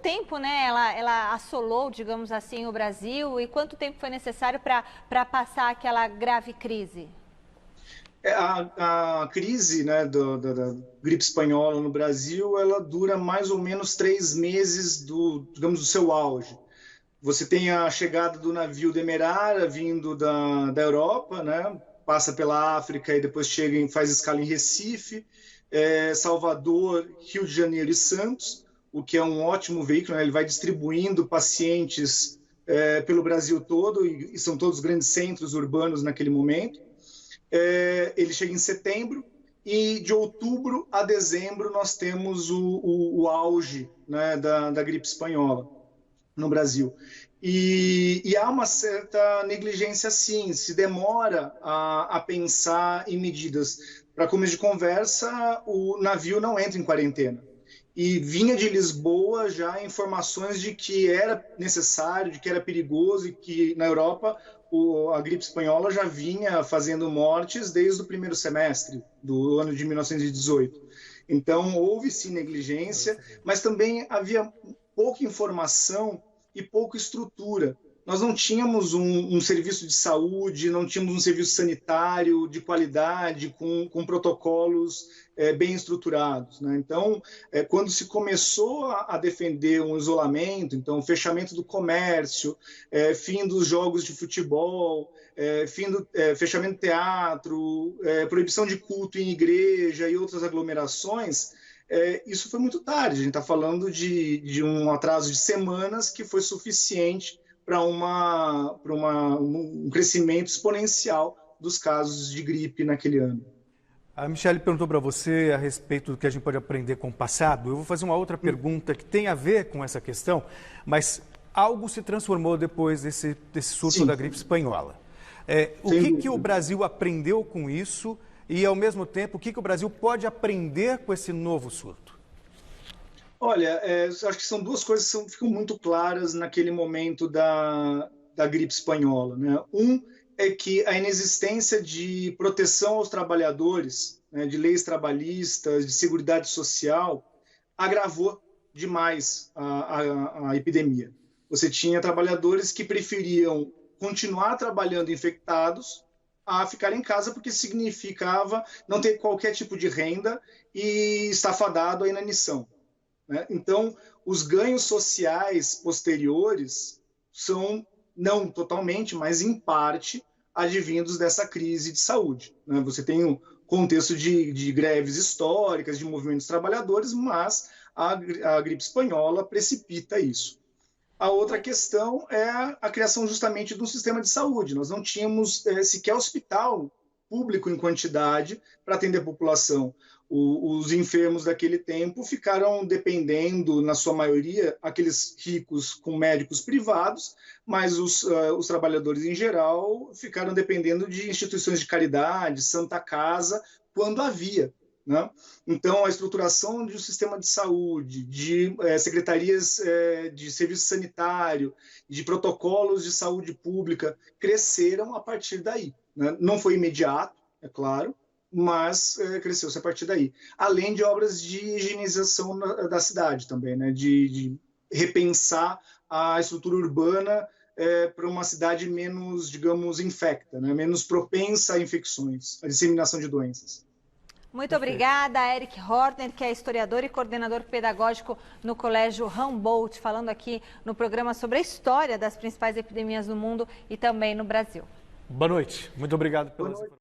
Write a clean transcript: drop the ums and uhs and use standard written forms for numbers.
Tempo, né, ela assolou, digamos assim, o Brasil, e quanto tempo foi necessário para passar aquela grave crise? A crise, né, da gripe espanhola no Brasil, ela dura mais ou menos 3 meses digamos, do seu auge. Você tem a chegada do navio Demerara vindo da Europa, né, passa pela África e depois chega faz escala em Recife, Salvador, Rio de Janeiro e Santos, o que é um ótimo veículo, né, ele vai distribuindo pacientes pelo Brasil todo, e são todos grandes centros urbanos naquele momento. Ele chega em setembro, e de outubro a dezembro nós temos o auge, né, da gripe espanhola no Brasil. E há uma certa negligência, sim, se demora a pensar em medidas. Para começo de conversa, o navio não entra em quarentena. E vinha de Lisboa já informações de que era necessário, de que era perigoso, e que na Europa a gripe espanhola já vinha fazendo mortes desde o primeiro semestre do ano de 1918. Então, houve sim negligência, mas também havia pouca informação e pouca estrutura. Nós não tínhamos um serviço de saúde, não tínhamos um serviço sanitário de qualidade, com protocolos bem estruturados, né? Então, quando se começou a defender um isolamento, então, fechamento do comércio, fim dos jogos de futebol, fechamento do teatro, proibição de culto em igreja e outras aglomerações, isso foi muito tarde. A gente está falando de um atraso de semanas que foi suficiente para um crescimento exponencial dos casos de gripe naquele ano. A Michelle perguntou para você a respeito do que a gente pode aprender com o passado. Eu vou fazer uma outra pergunta que tem a ver com essa questão, mas algo se transformou depois desse surto Sim, da gripe espanhola. O sem que o dúvida. Brasil aprendeu com isso e, ao mesmo tempo, o que o Brasil pode aprender com esse novo surto? Olha, acho que são duas coisas que ficam muito claras naquele momento da gripe espanhola, né? Um é que a inexistência de proteção aos trabalhadores, né, de leis trabalhistas, de seguridade social, agravou demais a epidemia. Você tinha trabalhadores que preferiam continuar trabalhando infectados a ficar em casa, porque significava não ter qualquer tipo de renda e estar fadado à inanição, né? Então, os ganhos sociais posteriores são, não totalmente, mas em parte, advindos dessa crise de saúde, né? Você tem um contexto de greves históricas, de movimentos trabalhadores, mas a gripe espanhola precipita isso. A outra questão é a criação justamente de um sistema de saúde. Nós não tínhamos sequer hospital público em quantidade para atender a população. Os enfermos daquele tempo ficaram dependendo, na sua maioria, aqueles ricos com médicos privados, mas os trabalhadores em geral ficaram dependendo de instituições de caridade, Santa Casa, quando havia, né? Então, a estruturação de um sistema de saúde, de secretarias de serviço sanitário, de protocolos de saúde pública, cresceram a partir daí, né? Não foi imediato, é claro, mas cresceu-se a partir daí. Além de obras de higienização da cidade também, né? De repensar a estrutura urbana para uma cidade menos, digamos, infecta, né? Menos propensa a infecções, a disseminação de doenças. Muito Perfeito. obrigada, Eric Horner, que é historiador e coordenador pedagógico no Colégio Humboldt, falando aqui no programa sobre a história das principais epidemias no mundo e também no Brasil. Boa noite. Muito obrigado Boa pelas noite. informações.